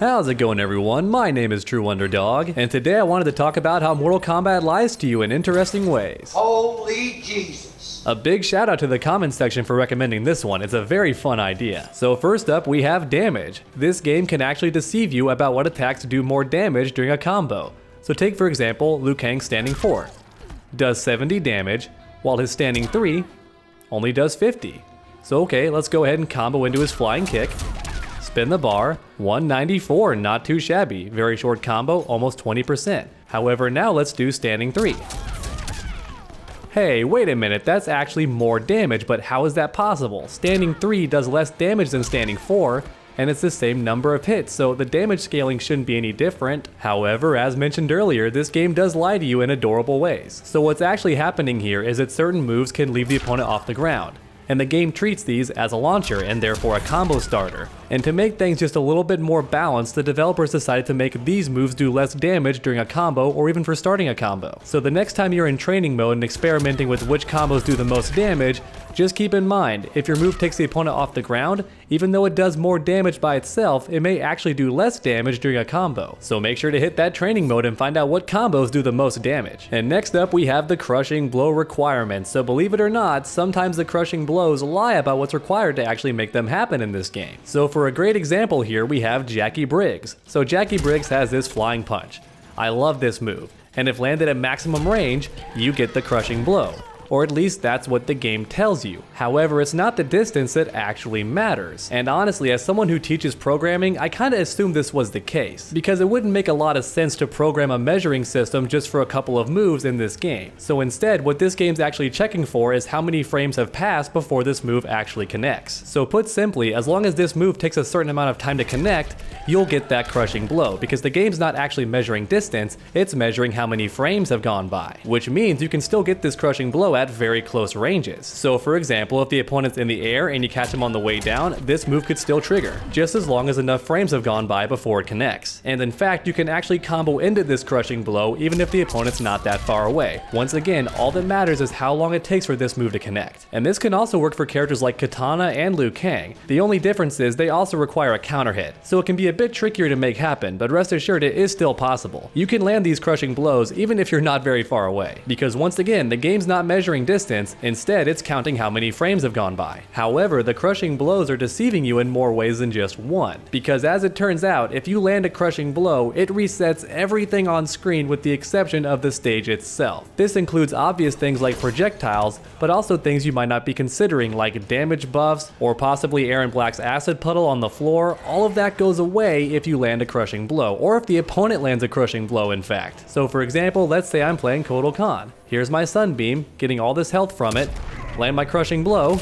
How's it going, everyone? My name is True Underdog, and today I wanted to talk about how Mortal Kombat lies to you in interesting ways. Holy Jesus! A big shout out to the comments section for recommending this one. It's a very fun idea. So first up, we have damage. This game can actually deceive you about what attacks do more damage during a combo. So take for example, Liu Kang standing 4. Does 70 damage, while his standing 3 only does 50. So okay, let's go ahead and combo into his flying kick. Spin the bar, 194, not too shabby. Very short combo, almost 20%. However, now let's do standing 3. Hey, wait a minute, that's actually more damage, but how is that possible? Standing 3 does less damage than standing 4, and it's the same number of hits, so the damage scaling shouldn't be any different. However, as mentioned earlier, this game does lie to you in adorable ways. So what's actually happening here is that certain moves can leave the opponent off the ground, and the game treats these as a launcher and therefore a combo starter. And to make things just a little bit more balanced, the developers decided to make these moves do less damage during a combo or even for starting a combo. So the next time you're in training mode and experimenting with which combos do the most damage, just keep in mind, if your move takes the opponent off the ground, even though it does more damage by itself, it may actually do less damage during a combo. So make sure to hit that training mode and find out what combos do the most damage. And next up we have the crushing blow requirements. So believe it or not, sometimes the crushing blows lie about what's required to actually make them happen in this game. So for a great example here, we have Jackie Briggs. So Jackie Briggs has this flying punch. I love this move, and if landed at maximum range, you get the crushing blow. Or at least that's what the game tells you. However, it's not the distance that actually matters. And honestly, as someone who teaches programming, I kinda assumed this was the case, because it wouldn't make a lot of sense to program a measuring system just for a couple of moves in this game. So instead, what this game's actually checking for is how many frames have passed before this move actually connects. So put simply, as long as this move takes a certain amount of time to connect, you'll get that crushing blow, because the game's not actually measuring distance, it's measuring how many frames have gone by. Which means you can still get this crushing blow at very close ranges. So for example, if the opponent's in the air and you catch him on the way down, this move could still trigger, just as long as enough frames have gone by before it connects. And in fact, you can actually combo into this crushing blow even if the opponent's not that far away. Once again, all that matters is how long it takes for this move to connect. And this can also work for characters like Kitana and Liu Kang. The only difference is they also require a counter hit, so it can be a bit trickier to make happen, but rest assured it is still possible. You can land these crushing blows even if you're not very far away, because once again, the game's not measuring distance, instead it's counting how many frames have gone by. However, the crushing blows are deceiving you in more ways than just one, because as it turns out, if you land a crushing blow, it resets everything on screen with the exception of the stage itself. This includes obvious things like projectiles, but also things you might not be considering like damage buffs, or possibly Aaron Black's acid puddle on the floor. All of that goes away if you land a crushing blow, or if the opponent lands a crushing blow in fact. So for example, let's say I'm playing Kotal Khan. Here's my sunbeam, getting all this health from it, land my crushing blow.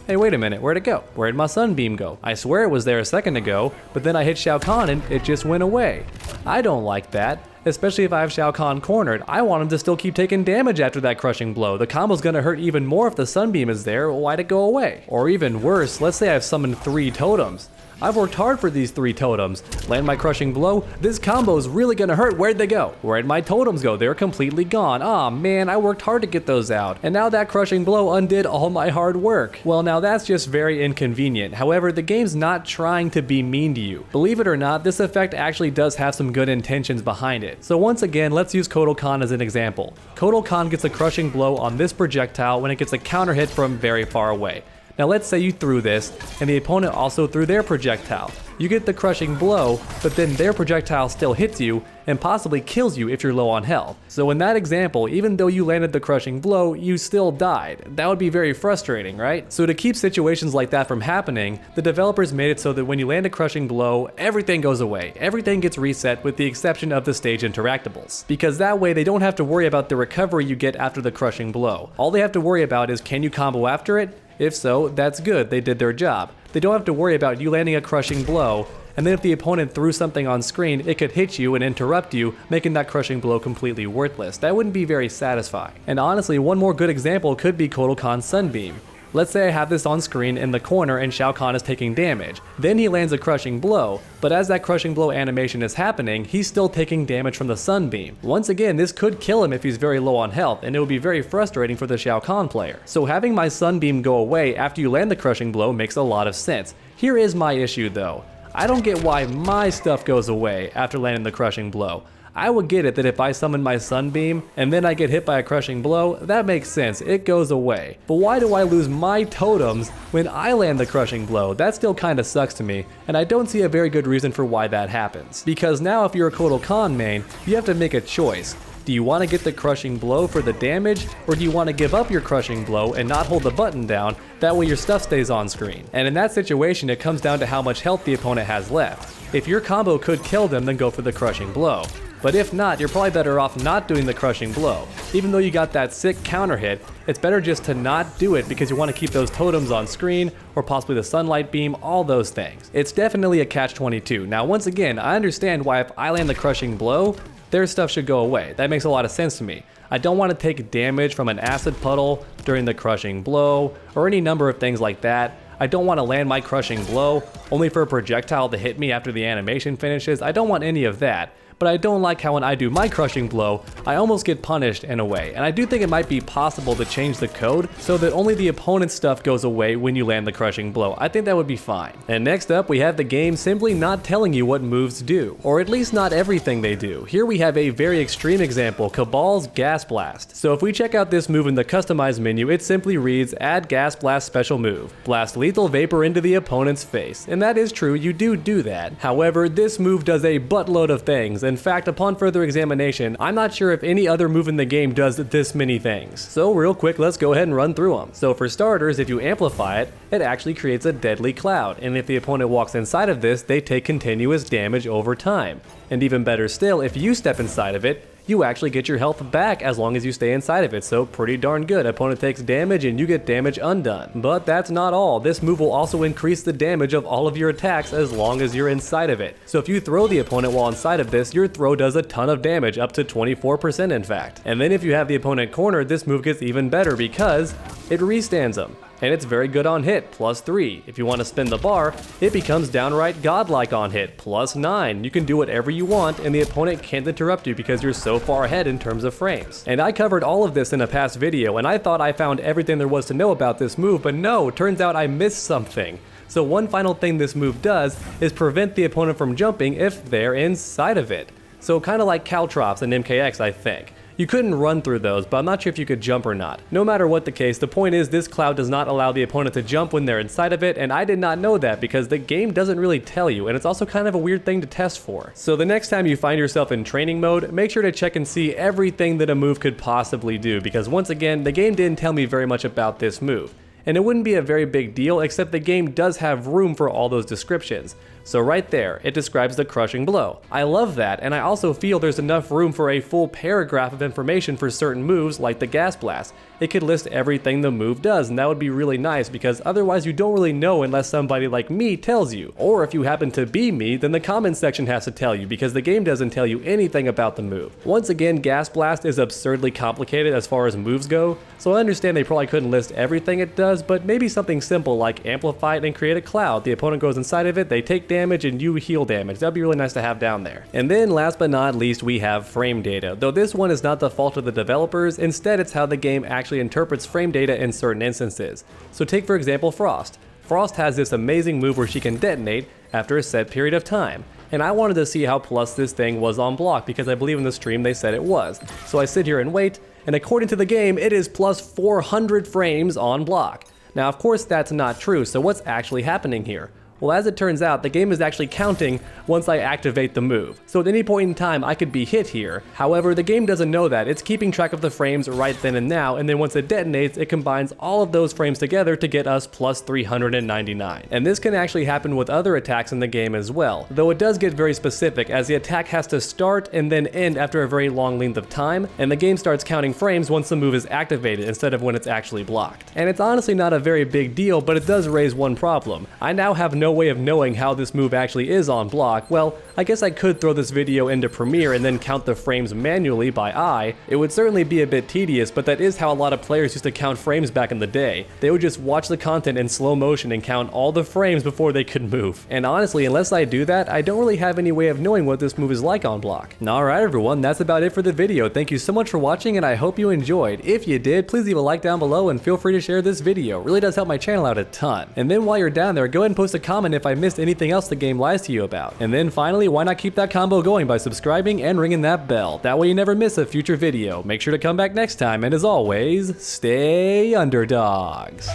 Hey, wait a minute, where'd it go? Where'd my sunbeam go? I swear it was there a second ago, but then I hit Shao Kahn and it just went away. I don't like that, especially if I have Shao Kahn cornered. I want him to still keep taking damage after that crushing blow. The combo's gonna hurt even more if the sunbeam is there. Why'd it go away? Or even worse, let's say I've summoned 3 totems. I've worked hard for these 3 totems. Land my crushing blow, this combo is really gonna hurt. Where'd they go? Where'd my totems go? They're completely gone. Aw man, I worked hard to get those out. And now that crushing blow undid all my hard work. Well, now that's just very inconvenient. However, the game's not trying to be mean to you. Believe it or not, this effect actually does have some good intentions behind it. So once again, let's use Kotal Khan as an example. Kotal Khan gets a crushing blow on this projectile when it gets a counter hit from very far away. Now let's say you threw this, and the opponent also threw their projectile. You get the crushing blow, but then their projectile still hits you, and possibly kills you if you're low on health. So in that example, even though you landed the crushing blow, you still died. That would be very frustrating, right? So to keep situations like that from happening, the developers made it so that when you land a crushing blow, everything goes away. Everything gets reset with the exception of the stage interactables. Because that way they don't have to worry about the recovery you get after the crushing blow. All they have to worry about is, can you combo after it? If so, that's good, they did their job. They don't have to worry about you landing a crushing blow, and then if the opponent threw something on screen, it could hit you and interrupt you, making that crushing blow completely worthless. That wouldn't be very satisfying. And honestly, one more good example could be Kotal Khan's Sunbeam. Let's say I have this on screen in the corner and Shao Kahn is taking damage. Then he lands a crushing blow, but as that crushing blow animation is happening, he's still taking damage from the sunbeam. Once again, this could kill him if he's very low on health, and it would be very frustrating for the Shao Kahn player. So having my sunbeam go away after you land the crushing blow makes a lot of sense. Here is my issue though. I don't get why my stuff goes away after landing the crushing blow. I would get it that if I summon my sunbeam and then I get hit by a crushing blow, that makes sense, it goes away. But why do I lose my totems when I land the crushing blow? That still kinda sucks to me, and I don't see a very good reason for why that happens. Because now if you're a Kotal Kahn main, you have to make a choice. Do you want to get the crushing blow for the damage, or do you want to give up your crushing blow and not hold the button down, that way your stuff stays on screen? And in that situation, it comes down to how much health the opponent has left. If your combo could kill them, then go for the crushing blow. But if not, you're probably better off not doing the crushing blow. Even though you got that sick counter hit, it's better just to not do it because you want to keep those totems on screen, or possibly the sunlight beam, all those things. It's definitely a catch-22. Now once again, I understand why if I land the crushing blow, their stuff should go away. That makes a lot of sense to me. I don't want to take damage from an acid puddle during the crushing blow, or any number of things like that. I don't want to land my crushing blow only for a projectile to hit me after the animation finishes. I don't want any of that. But I don't like how when I do my crushing blow, I almost get punished in a way. And I do think it might be possible to change the code so that only the opponent's stuff goes away when you land the crushing blow. I think that would be fine. And next up, we have the game simply not telling you what moves do, or at least not everything they do. Here we have a very extreme example, Cabal's Gas Blast. So if we check out this move in the customize menu, it simply reads, add Gas Blast special move. Blast lethal vapor into the opponent's face. And that is true, you do that. However, this move does a buttload of things. In fact, upon further examination, I'm not sure if any other move in the game does this many things. So real quick, let's go ahead and run through them. So for starters, if you amplify it, it actually creates a deadly cloud. And if the opponent walks inside of this, they take continuous damage over time. And even better still, if you step inside of it, you actually get your health back as long as you stay inside of it, so pretty darn good. Opponent takes damage and you get damage undone. But that's not all. This move will also increase the damage of all of your attacks as long as you're inside of it. So if you throw the opponent while inside of this, your throw does a ton of damage, up to 24% in fact. And then if you have the opponent cornered, this move gets even better because it restands them. And it's very good on hit, +3. If you want to spin the bar, it becomes downright godlike on hit, +9. You can do whatever you want and the opponent can't interrupt you because you're so far ahead in terms of frames. And I covered all of this in a past video and I thought I found everything there was to know about this move, but no, turns out I missed something. So one final thing this move does is prevent the opponent from jumping if they're inside of it. So kind of like Caltrops and MKX, I think. You couldn't run through those, but I'm not sure if you could jump or not. No matter what the case, the point is this cloud does not allow the opponent to jump when they're inside of it, and I did not know that because the game doesn't really tell you, and it's also kind of a weird thing to test for. So the next time you find yourself in training mode, make sure to check and see everything that a move could possibly do, because once again, the game didn't tell me very much about this move. And it wouldn't be a very big deal, except the game does have room for all those descriptions. So right there, it describes the crushing blow. I love that, and I also feel there's enough room for a full paragraph of information for certain moves like the Gas Blast. It could list everything the move does, and that would be really nice because otherwise you don't really know unless somebody like me tells you. Or if you happen to be me, then the comments section has to tell you because the game doesn't tell you anything about the move. Once again, Gas Blast is absurdly complicated as far as moves go, so I understand they probably couldn't list everything it does, but maybe something simple like amplify it and create a cloud. The opponent goes inside of it, they take damage and you heal damage. That'd be really nice to have down there. And then last but not least, we have frame data. Though this one is not the fault of the developers, instead it's how the game actually interprets frame data in certain instances. So take for example Frost. Frost has this amazing move where she can detonate after a set period of time. And I wanted to see how plus this thing was on block because I believe in the stream they said it was. So I sit here and wait, and according to the game, it is plus 400 frames on block. Now of course that's not true, so what's actually happening here? Well, as it turns out, the game is actually counting once I activate the move. So at any point in time, I could be hit here. However, the game doesn't know that. It's keeping track of the frames right then and now, and then once it detonates, it combines all of those frames together to get us plus 399. And this can actually happen with other attacks in the game as well, though it does get very specific as the attack has to start and then end after a very long length of time, and the game starts counting frames once the move is activated instead of when it's actually blocked. And it's honestly not a very big deal, but it does raise one problem. I now have no way of knowing how this move actually is on block. Well, I guess I could throw this video into Premiere and then count the frames manually by eye. It would certainly be a bit tedious, but that is how a lot of players used to count frames back in the day. They would just watch the content in slow motion and count all the frames before they could move. And honestly, unless I do that, I don't really have any way of knowing what this move is like on block. Alright everyone, that's about it for the video. Thank you so much for watching and I hope you enjoyed. If you did, please leave a like down below and feel free to share this video. It really does help my channel out a ton. And then while you're down there, go ahead and post a comment comment if I missed anything else the game lies to you about. And then finally, why not keep that combo going by subscribing and ringing that bell? That way you never miss a future video. Make sure to come back next time, and as always, stay underdogs.